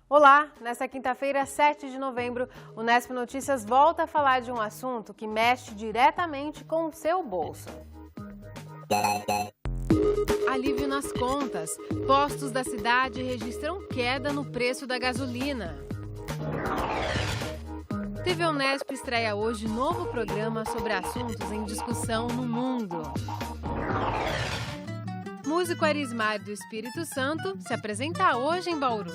Olá! Nesta quinta-feira, 7 de novembro, o Nesp Notícias volta a falar de um assunto que mexe diretamente com o seu bolso. Alívio nas contas. Postos da cidade registram queda no preço da gasolina. TV Unesp estreia hoje novo programa sobre assuntos em discussão no mundo. Músico Arismar do Espírito Santo se apresenta hoje em Bauru.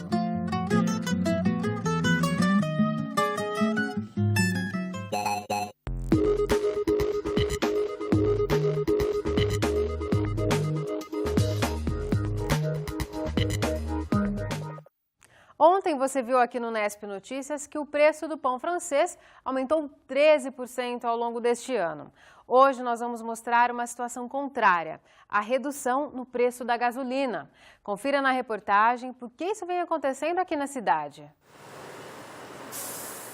Ontem você viu aqui no Nesp Notícias que o preço do pão francês aumentou 13% ao longo deste ano. Hoje nós vamos mostrar uma situação contrária, a redução no preço da gasolina. Confira na reportagem por que isso vem acontecendo aqui na cidade.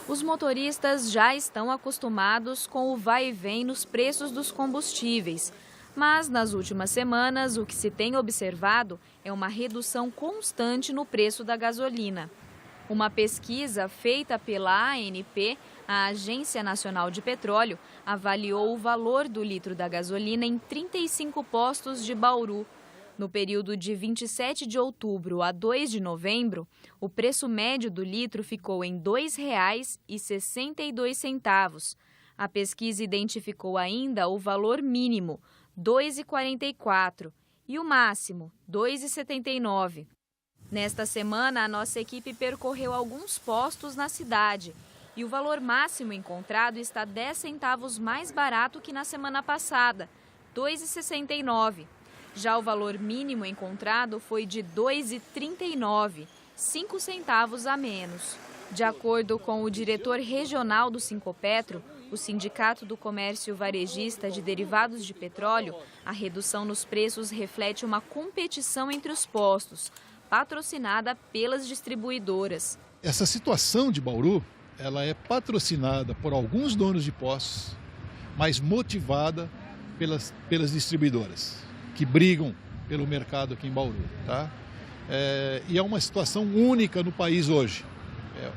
Os motoristas já estão acostumados com o vai e vem nos preços dos combustíveis. Mas, nas últimas semanas, o que se tem observado é uma redução constante no preço da gasolina. Uma pesquisa feita pela ANP, a Agência Nacional de Petróleo, avaliou o valor do litro da gasolina em 35 postos de Bauru. No período de 27 de outubro a 2 de novembro, o preço médio do litro ficou em R$ 2,62. A pesquisa identificou ainda o valor mínimo, R$ 2,44, e o máximo, R$ 2,79. Nesta semana, a nossa equipe percorreu alguns postos na cidade e o valor máximo encontrado está 10 centavos mais barato que na semana passada, R$ 2,69. Já o valor mínimo encontrado foi de R$ 2,39, 5 centavos a menos. De acordo com o diretor regional do Sincopetro, o Sindicato do Comércio Varejista de Derivados de Petróleo, a redução nos preços reflete uma competição entre os postos, patrocinada pelas distribuidoras. Essa situação de Bauru, ela é patrocinada por alguns donos de postos, mas motivada pelas distribuidoras, que brigam pelo mercado aqui em Bauru, tá? E é uma situação única no país hoje,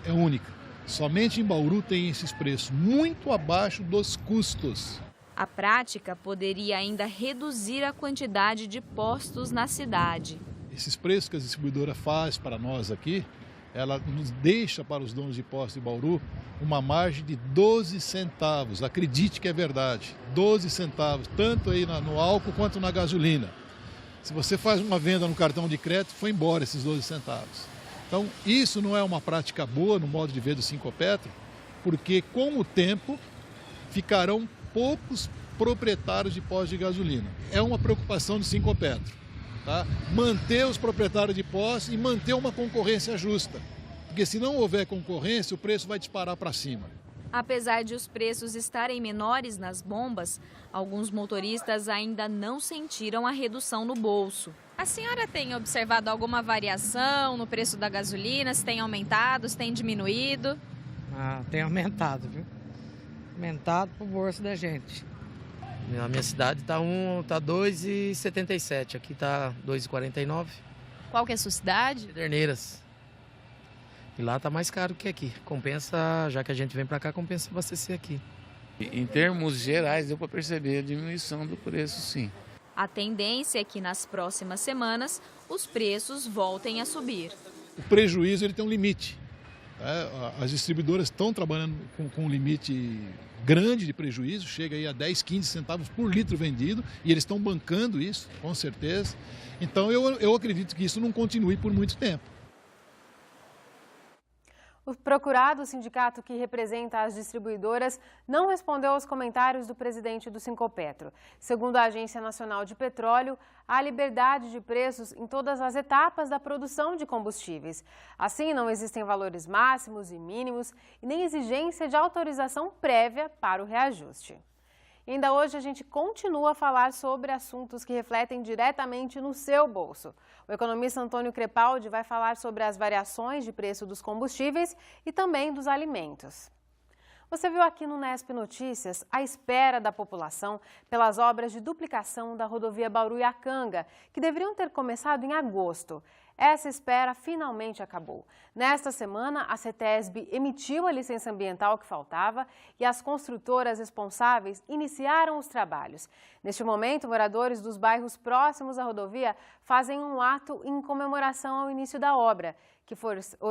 é única. Somente em Bauru tem esses preços muito abaixo dos custos. A prática poderia ainda reduzir a quantidade de postos na cidade. Esses preços que a distribuidora faz para nós aqui, ela nos deixa para os donos de postos de Bauru uma margem de 12 centavos. Acredite que é verdade, 12 centavos, tanto aí no álcool quanto na gasolina. Se você faz uma venda no cartão de crédito, foi embora esses 12 centavos. Então, isso não é uma prática boa no modo de ver do Sincopetro, porque com o tempo ficarão poucos proprietários de postos de gasolina. É uma preocupação do Sincopetro, tá? Manter os proprietários de postos e manter uma concorrência justa, porque se não houver concorrência, o preço vai disparar para cima. Apesar de os preços estarem menores nas bombas, alguns motoristas ainda não sentiram a redução no bolso. A senhora tem observado alguma variação no preço da gasolina? Se tem aumentado, se tem diminuído? Tem aumentado, viu? Aumentado pro bolso da gente. Na minha cidade tá 2,77, aqui tá 2,49. Qual que é a sua cidade? Pederneiras. E lá tá mais caro que aqui. Compensa, já que a gente vem para cá, compensa abastecer aqui. Em termos gerais, deu para perceber a diminuição do preço, sim. A tendência é que nas próximas semanas os preços voltem a subir. O prejuízo ele tem um limite. As distribuidoras estão trabalhando com um limite grande de prejuízo, chega aí a 10, 15 centavos por litro vendido, e eles estão bancando isso, com certeza. Então eu acredito que isso não continue por muito tempo. O procurado, o sindicato que representa as distribuidoras, não respondeu aos comentários do presidente do Sincopetro. Segundo a Agência Nacional de Petróleo, há liberdade de preços em todas as etapas da produção de combustíveis. Assim, não existem valores máximos e mínimos e nem exigência de autorização prévia para o reajuste. E ainda hoje a gente continua a falar sobre assuntos que refletem diretamente no seu bolso. O economista Antônio Crepaldi vai falar sobre as variações de preço dos combustíveis e também dos alimentos. Você viu aqui no Nesp Notícias a espera da população pelas obras de duplicação da rodovia Bauru-Iacanga, que deveriam ter começado em agosto. Essa espera finalmente acabou. Nesta semana, a CETESB emitiu a licença ambiental que faltava e as construtoras responsáveis iniciaram os trabalhos. Neste momento, moradores dos bairros próximos à rodovia fazem um ato em comemoração ao início da obra, que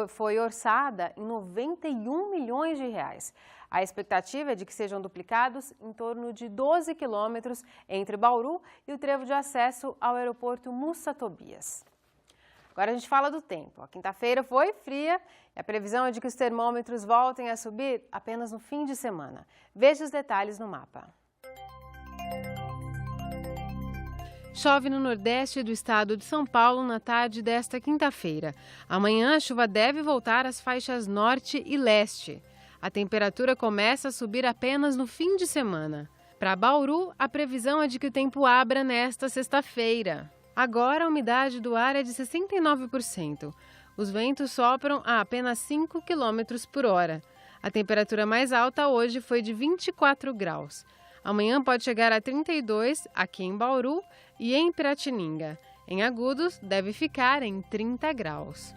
foi orçada em 91 milhões de reais. A expectativa é de que sejam duplicados em torno de 12 quilômetros entre Bauru e o trevo de acesso ao aeroporto Mussa Tobias. Agora a gente fala do tempo. A quinta-feira foi fria e a previsão é de que os termômetros voltem a subir apenas no fim de semana. Veja os detalhes no mapa. Chove no nordeste do estado de São Paulo na tarde desta quinta-feira. Amanhã a chuva deve voltar às faixas norte e leste. A temperatura começa a subir apenas no fim de semana. Para Bauru, a previsão é de que o tempo abra nesta sexta-feira. Agora a umidade do ar é de 69%. Os ventos sopram a apenas 5 km por hora. A temperatura mais alta hoje foi de 24 graus. Amanhã pode chegar a 32 aqui em Bauru e em Piratininga. Em Agudos, deve ficar em 30 graus.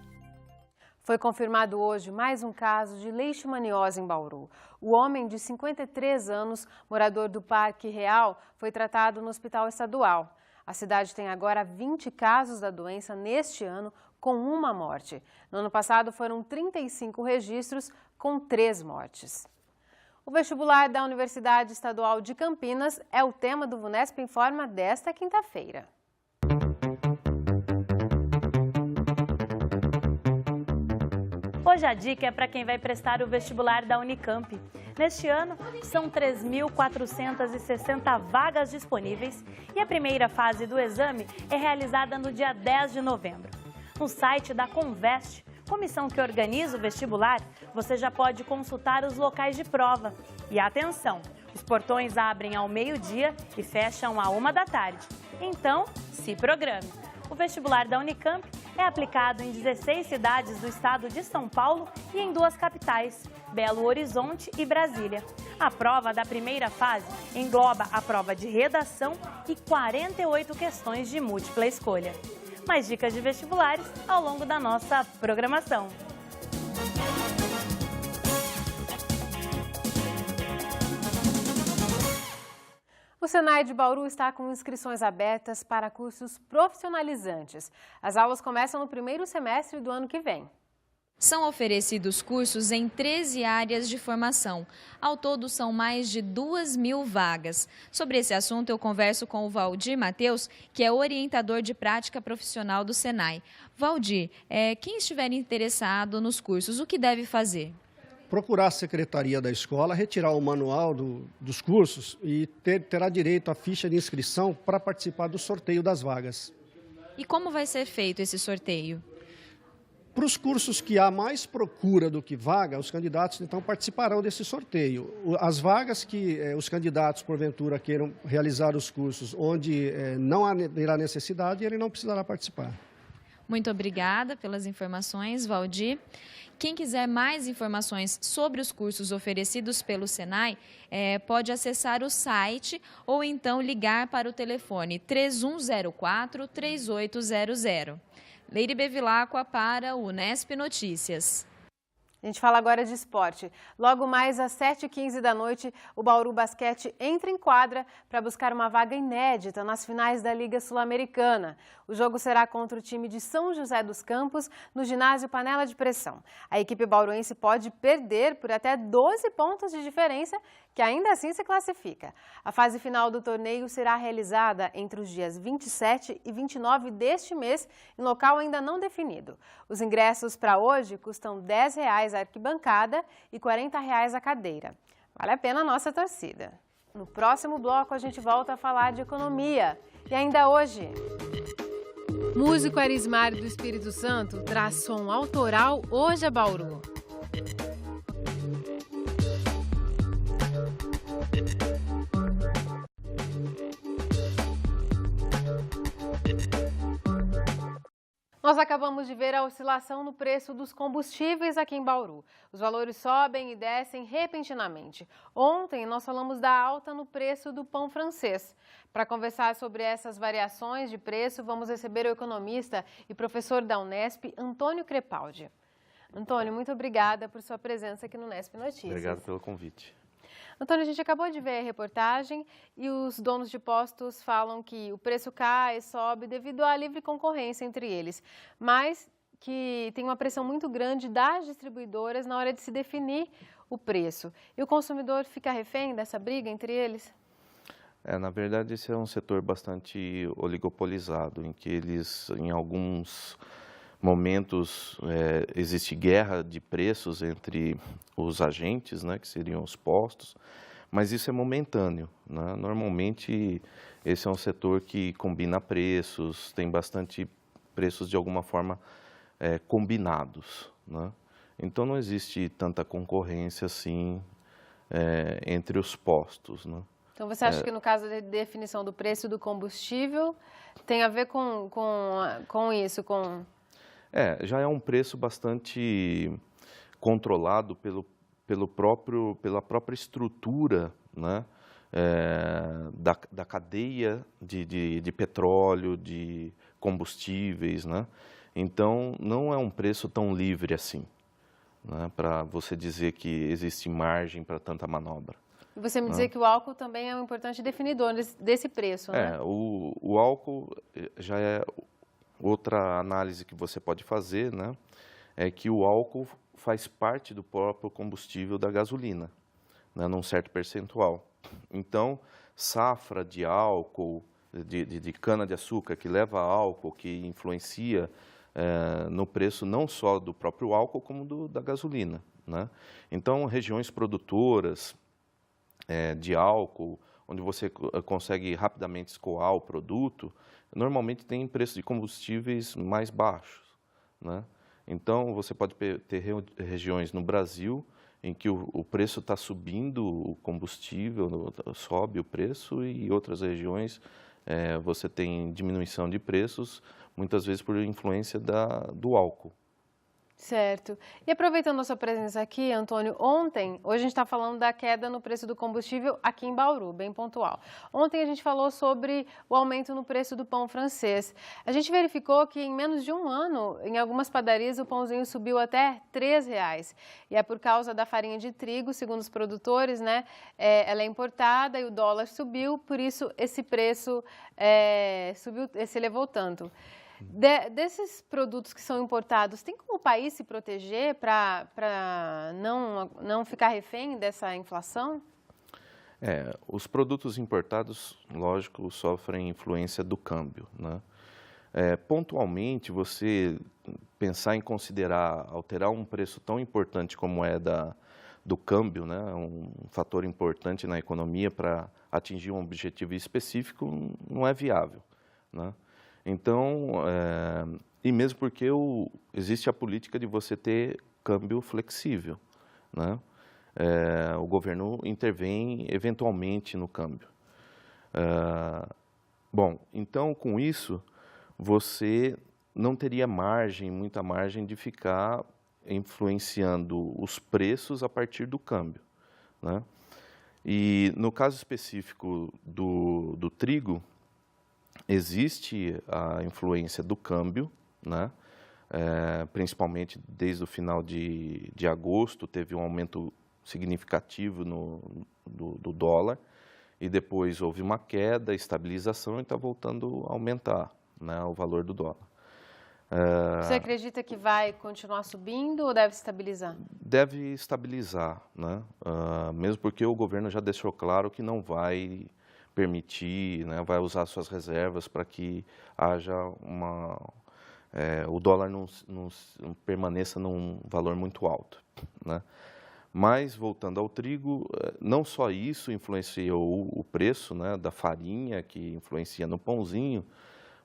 Foi confirmado hoje mais um caso de leishmaniose em Bauru. O homem de 53 anos, morador do Parque Real, foi tratado no hospital estadual. A cidade tem agora 20 casos da doença neste ano, com uma morte. No ano passado foram 35 registros, com 3 mortes. O vestibular da Universidade Estadual de Campinas é o tema do VUNESP Informa desta quinta-feira. Hoje a dica é para quem vai prestar o vestibular da Unicamp. Neste ano, são 3.460 vagas disponíveis e a primeira fase do exame é realizada no dia 10 de novembro. No site da Conveste, comissão que organiza o vestibular, você já pode consultar os locais de prova. E atenção, os portões abrem ao meio-dia e fecham à 1 da tarde. Então, se programe. O vestibular da Unicamp é aplicado em 16 cidades do estado de São Paulo e em 2 capitais, Belo Horizonte e Brasília. A prova da primeira fase engloba a prova de redação e 48 questões de múltipla escolha. Mais dicas de vestibulares ao longo da nossa programação. O Senai de Bauru está com inscrições abertas para cursos profissionalizantes. As aulas começam no primeiro semestre do ano que vem. São oferecidos cursos em 13 áreas de formação. Ao todo, são mais de 2.000 vagas. Sobre esse assunto, eu converso com o Valdir Matheus, que é orientador de prática profissional do Senai. Valdir, quem estiver interessado nos cursos, o que deve fazer? Procurar a secretaria da escola, retirar o manual dos cursos e terá direito à ficha de inscrição para participar do sorteio das vagas. E como vai ser feito esse sorteio? Para os cursos que há mais procura do que vaga, os candidatos então participarão desse sorteio. As vagas que os candidatos, porventura, queiram realizar os cursos onde não haverá necessidade, ele não precisará participar. Muito obrigada pelas informações, Valdir. Quem quiser mais informações sobre os cursos oferecidos pelo Senai, pode acessar o site ou então ligar para o telefone 3104-3800. Leire Bevilacqua para o Unesp Notícias. A gente fala agora de esporte. Logo mais às 7h15 da noite, o Bauru Basquete entra em quadra para buscar uma vaga inédita nas finais da Liga Sul-Americana. O jogo será contra o time de São José dos Campos, no ginásio Panela de Pressão. A equipe bauruense pode perder por até 12 pontos de diferença, que ainda assim se classifica. A fase final do torneio será realizada entre os dias 27 e 29 deste mês, em local ainda não definido. Os ingressos para hoje custam R$10 a arquibancada e R$40 a cadeira. Vale a pena a nossa torcida. No próximo bloco a gente volta a falar de economia. E ainda hoje... Músico Arismar do Espírito Santo traz som autoral hoje a Bauru. Nós acabamos de ver a oscilação no preço dos combustíveis aqui em Bauru. Os valores sobem e descem repentinamente. Ontem nós falamos da alta no preço do pão francês. Para conversar sobre essas variações de preço, vamos receber o economista e professor da Unesp, Antônio Crepaldi. Antônio, muito obrigada por sua presença aqui no Unesp Notícias. Obrigado pelo convite. Antônio, a gente acabou de ver a reportagem e os donos de postos falam que o preço cai, sobe devido à livre concorrência entre eles, mas que tem uma pressão muito grande das distribuidoras na hora de se definir o preço. E o consumidor fica refém dessa briga entre eles? Na verdade, esse é um setor bastante oligopolizado, em que eles, em alguns momentos, existe guerra de preços entre os agentes, né, que seriam os postos, mas isso é momentâneo, né? Normalmente, esse é um setor que combina preços, tem bastante preços de alguma forma combinados, né? Então, não existe tanta concorrência assim entre os postos, né? Então, você acha que no caso da definição do preço do combustível tem a ver com isso, com... Já é um preço bastante controlado pela própria estrutura, né, da cadeia de petróleo, de combustíveis, né? Então, não é um preço tão livre assim, né, para você dizer que existe margem para tanta manobra. E você me dizer que o álcool também é um importante definidor desse preço, né? O álcool já é... Outra análise que você pode fazer, né, é que o álcool faz parte do próprio combustível da gasolina, né, num certo percentual. Então, safra de álcool, de cana-de-açúcar que leva a álcool, que influencia no preço não só do próprio álcool, como da gasolina, né? Então, regiões produtoras de álcool, onde você consegue rapidamente escoar o produto, normalmente tem preço de combustíveis mais baixos, né? Então, você pode ter regiões no Brasil em que o preço está subindo, o combustível sobe o preço, e outras regiões você tem diminuição de preços, muitas vezes por influência do álcool. Certo. E aproveitando a sua presença aqui, Antônio, hoje a gente está falando da queda no preço do combustível aqui em Bauru, bem pontual. Ontem a gente falou sobre o aumento no preço do pão francês. A gente verificou que em menos de um ano, em algumas padarias, o pãozinho subiu até R$3. E é por causa da farinha de trigo, segundo os produtores, né? Ela é importada e o dólar subiu, por isso esse preço se elevou tanto. Desses produtos que são importados, tem como o país se proteger para não ficar refém dessa inflação? Os produtos importados, lógico, sofrem influência do câmbio, né? Pontualmente, você pensar em considerar alterar um preço tão importante como do câmbio, né, um fator importante na economia para atingir um objetivo específico, não é viável, né? Então, e mesmo porque existe a política de você ter câmbio flexível, né? O governo intervém eventualmente no câmbio. Bom, então com isso, você não teria muita margem de ficar influenciando os preços a partir do câmbio, né? E no caso específico do trigo, existe a influência do câmbio, né? Principalmente desde o final de agosto, teve um aumento significativo do dólar, e depois houve uma queda, estabilização, e está voltando a aumentar, né, o valor do dólar. Você acredita que vai continuar subindo ou deve estabilizar? Deve estabilizar, né? Mesmo porque o governo já deixou claro que não vai permitir, né, vai usar suas reservas para que haja o dólar não permaneça num valor muito alto, né? Mas, voltando ao trigo, não só isso influenciou o preço, né, da farinha, que influencia no pãozinho,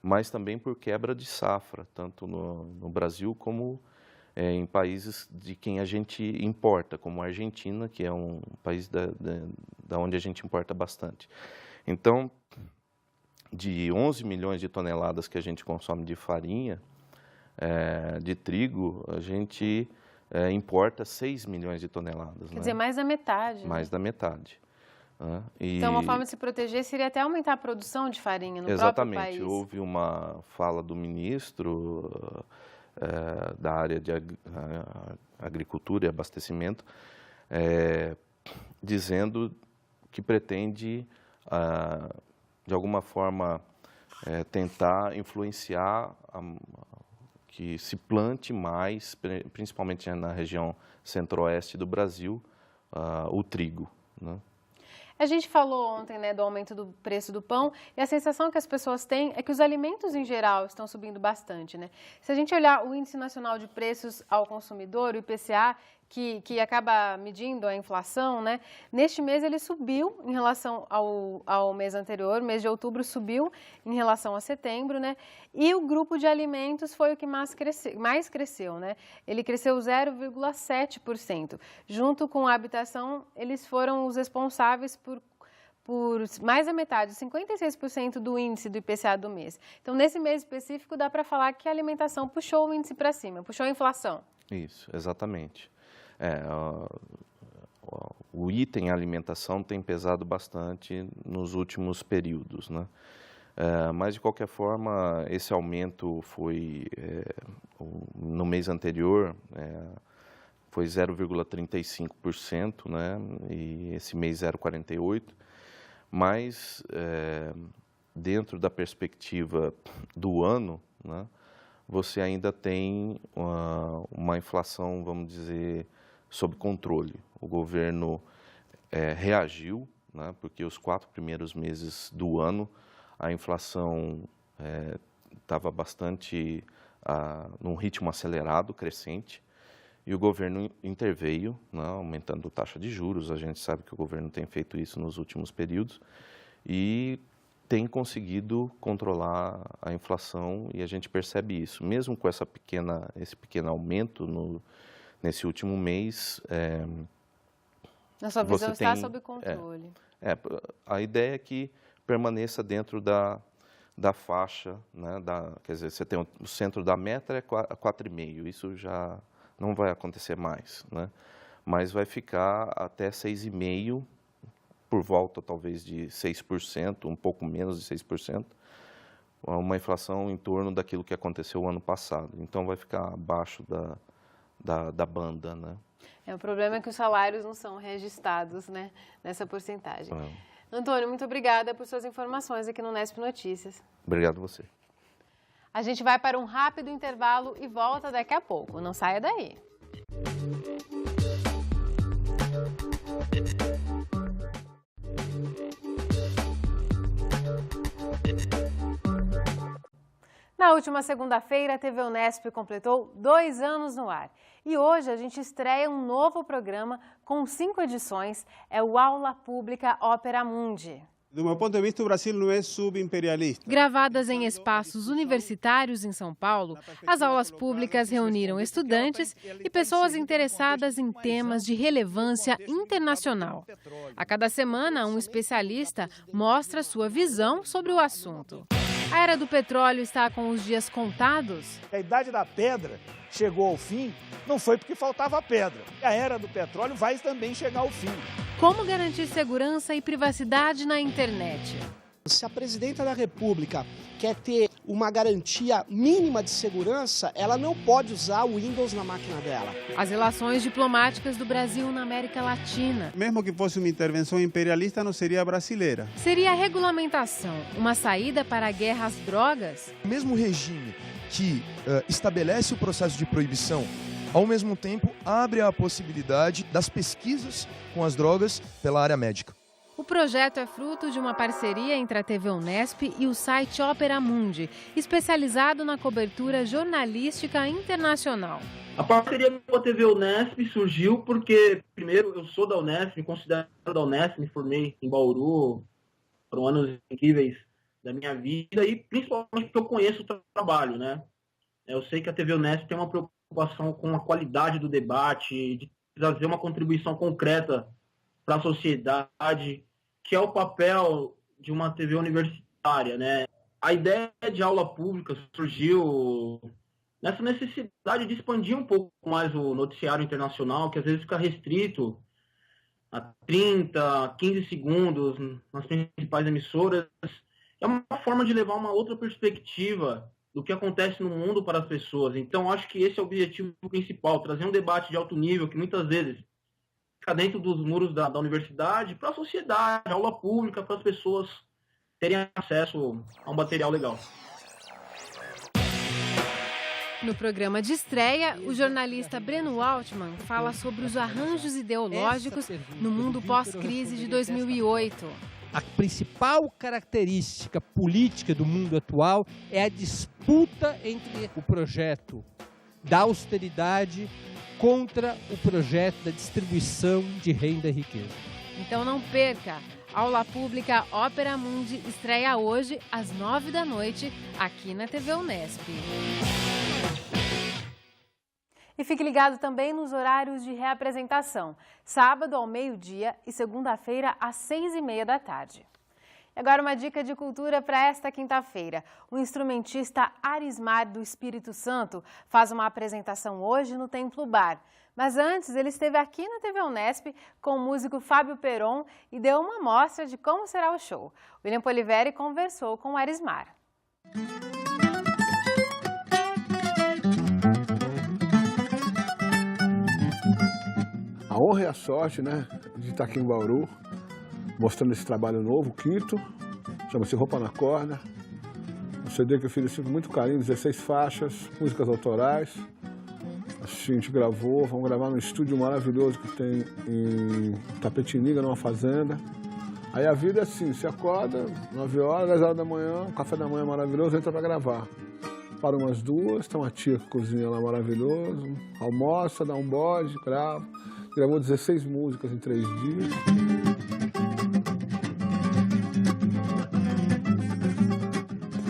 mas também por quebra de safra, tanto no Brasil como em países de quem a gente importa, como a Argentina, que é um país da onde a gente importa bastante. Então, de 11 milhões de toneladas que a gente consome de farinha, de trigo, a gente importa 6 milhões de toneladas. Quer dizer, mais da metade. Mais da metade. Né? Então, uma forma de se proteger seria até aumentar a produção de farinha no próprio país. Exatamente. Houve uma fala do ministro da área de agricultura e abastecimento, dizendo que pretende, de alguma forma, tentar influenciar que se plante mais, principalmente na região centro-oeste do Brasil, o trigo, né? A gente falou ontem, né, do aumento do preço do pão e a sensação que as pessoas têm é que os alimentos em geral estão subindo bastante, né? Se a gente olhar o Índice Nacional de Preços ao Consumidor, o IPCA, que acaba medindo a inflação, né? Neste mês ele subiu em relação ao mês anterior, mês de outubro subiu em relação a setembro, né? E o grupo de alimentos foi o que mais cresceu, né? Ele cresceu 0,7%. Junto com a habitação, eles foram os responsáveis por mais da metade, 56% do índice do IPCA do mês. Então, nesse mês específico, dá para falar que a alimentação puxou o índice para cima, puxou a inflação. Isso, exatamente. O item alimentação tem pesado bastante nos últimos períodos, né? Mas, de qualquer forma, esse aumento foi, no mês anterior, foi 0,35%, né? E esse mês 0,48%. Mas, dentro da perspectiva do ano, né, você ainda tem uma inflação, vamos dizer, sob controle. O governo reagiu, né, porque os 4 primeiros meses do ano a inflação estava bastante num ritmo acelerado, crescente, e o governo interveio, né, aumentando a taxa de juros. A gente sabe que o governo tem feito isso nos últimos períodos e tem conseguido controlar a inflação, e a gente percebe isso. Mesmo com esse pequeno aumento nesse último mês... Na sua visão, está sob controle. A ideia é que permaneça dentro da faixa, né, quer dizer, você tem o centro da meta é 4,5%, isso já não vai acontecer mais, né? Mas vai ficar até 6,5%, por volta talvez de 6%, um pouco menos de 6%, uma inflação em torno daquilo que aconteceu o ano passado. Então vai ficar abaixo da banda, né? O problema é que os salários não são registrados, né, nessa porcentagem. Antônio, muito obrigada por suas informações aqui no Unesp Notícias. Obrigado a você. A gente vai para um rápido intervalo e volta daqui a pouco. Não saia daí. Na última segunda-feira, a TV Unesp completou 2 anos no ar. E hoje a gente estreia um novo programa com 5 edições, é o Aula Pública Ópera Mundi. Do meu ponto de vista, o Brasil não é subimperialista. Gravadas em espaços universitários em São Paulo, as aulas públicas reuniram estudantes e pessoas interessadas em temas de relevância internacional. A cada semana, um especialista mostra sua visão sobre o assunto. A era do petróleo está com os dias contados? A idade da pedra chegou ao fim, não foi porque faltava pedra. A era do petróleo vai também chegar ao fim. Como garantir segurança e privacidade na internet? Se a presidenta da República quer ter uma garantia mínima de segurança, ela não pode usar o Windows na máquina dela. As relações diplomáticas do Brasil na América Latina. Mesmo que fosse uma intervenção imperialista, não seria brasileira. Seria a regulamentação uma saída para a guerra às drogas? O mesmo regime que estabelece o processo de proibição, ao mesmo tempo abre a possibilidade das pesquisas com as drogas pela área médica. O projeto é fruto de uma parceria entre a TV Unesp e o site Ópera Mundi, especializado na cobertura jornalística internacional. A parceria com a TV Unesp surgiu porque, primeiro, eu sou da Unesp, me considero da Unesp, me formei em Bauru, foram anos incríveis da minha vida e principalmente porque eu conheço o trabalho, né? Eu sei que a TV Unesp tem uma preocupação com a qualidade do debate, de trazer uma contribuição concreta para a sociedade, que é o papel de uma TV universitária, né? A ideia de aula pública surgiu nessa necessidade de expandir um pouco mais o noticiário internacional, que às vezes fica restrito a 30, 15 segundos nas principais emissoras. É uma forma de levar uma outra perspectiva do que acontece no mundo para as pessoas. Então, acho que esse é o objetivo principal, trazer um debate de alto nível que muitas vezes fica dentro dos muros da universidade para a sociedade, aula pública, para as pessoas terem acesso a um material legal. No programa de estreia, o jornalista Breno Altman fala sobre os arranjos ideológicos no mundo pós-crise de 2008. A principal característica política do mundo atual é a disputa entre o projeto da austeridade contra o projeto da distribuição de renda e riqueza. Então não perca! Aula Pública Ópera Mundi estreia hoje às 9 da noite aqui na TV Unesp. E fique ligado também nos horários de reapresentação, sábado ao meio-dia e segunda-feira às 6h30 da tarde. E agora uma dica de cultura para esta quinta-feira. O instrumentista Arismar do Espírito Santo faz uma apresentação hoje no Templo Bar. Mas antes, ele esteve aqui na TV Unesp com o músico Fábio Peron e deu uma amostra de como será o show. William Poliveri conversou com o Arismar. A honra e a sorte, né, de estar aqui em Bauru, mostrando esse trabalho novo, quinto, chama-se Roupa na Corda. Um CD que eu fiz assim, com muito carinho, 16 faixas, músicas autorais. A gente gravou, vamos gravar num estúdio maravilhoso que tem em Tapetininga, numa fazenda. Aí a vida é assim, você acorda, 9 horas, 10 horas da manhã, um café da manhã maravilhoso, entra pra gravar. Para umas 2, tem uma tia que cozinha lá maravilhoso, almoça, dá um bode, grava. Gravou 16 músicas em 3 dias.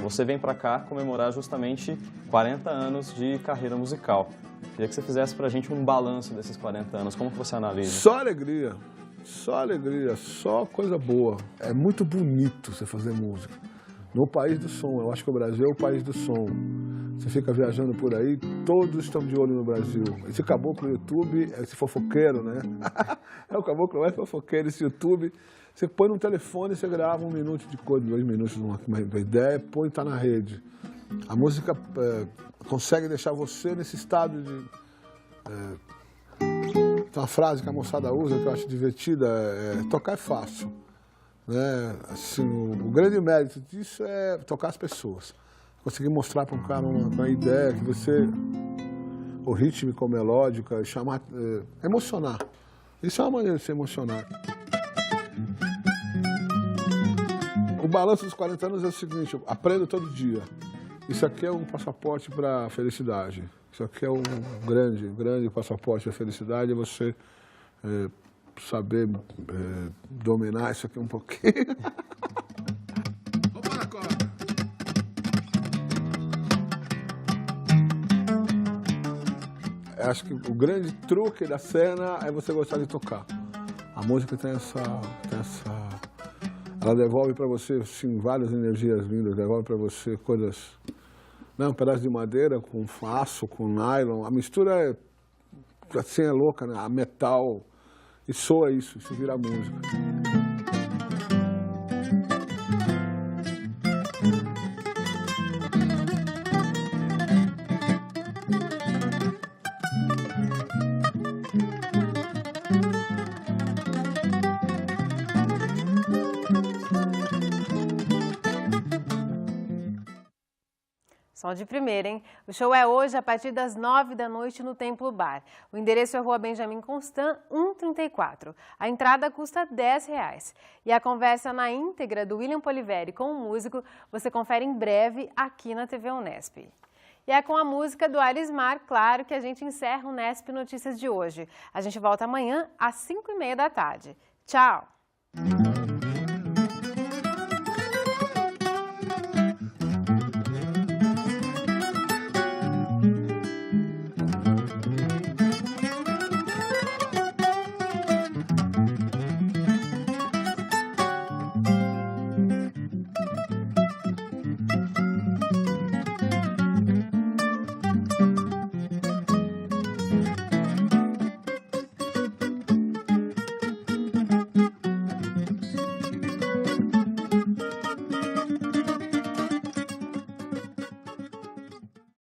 Você vem para cá comemorar justamente 40 anos de carreira musical. Queria que você fizesse pra gente um balanço desses 40 anos. Como que você analisa? Só alegria, só coisa boa. É muito bonito você fazer música. No país do som, eu acho que o Brasil é o país do som. Você fica viajando por aí, todos estão de olho no Brasil. Esse caboclo no YouTube, esse fofoqueiro, né? É o caboclo, é fofoqueiro, esse YouTube. Você põe no telefone, você grava 1 minuto de coisa, 2 minutos de uma ideia, põe e tá na rede. A música consegue deixar você nesse estado de... Tem uma frase que a moçada usa que eu acho divertida, tocar é fácil. Né? Assim, o grande mérito disso é tocar as pessoas. Conseguir mostrar para um cara uma ideia que você, o rítmico, melódica, chamar, emocionar. Isso é uma maneira de se emocionar. O balanço dos 40 anos é o seguinte, eu aprendo todo dia. Isso aqui é um passaporte para a felicidade. Isso aqui é um grande passaporte para a felicidade, é você saber dominar isso aqui um pouquinho. Roupa na corda. Acho que o grande truque da cena é você gostar de tocar. A música tem essa ela devolve para você assim, várias energias lindas, devolve para você coisas, né, um pedaço de madeira com aço, com nylon. A mistura assim é louca, né? A metal. E soa isso vira música. Som de primeira, hein? O show é hoje a partir das 9 da noite no Templo Bar. O endereço é Rua Benjamin Constant, 134. A entrada custa R$10. E a conversa na íntegra do William Poliveri com o músico você confere em breve aqui na TV Unesp. E é com a música do Arismar, claro, que a gente encerra o Unesp Notícias de hoje. A gente volta amanhã às 5h30 da tarde. Tchau!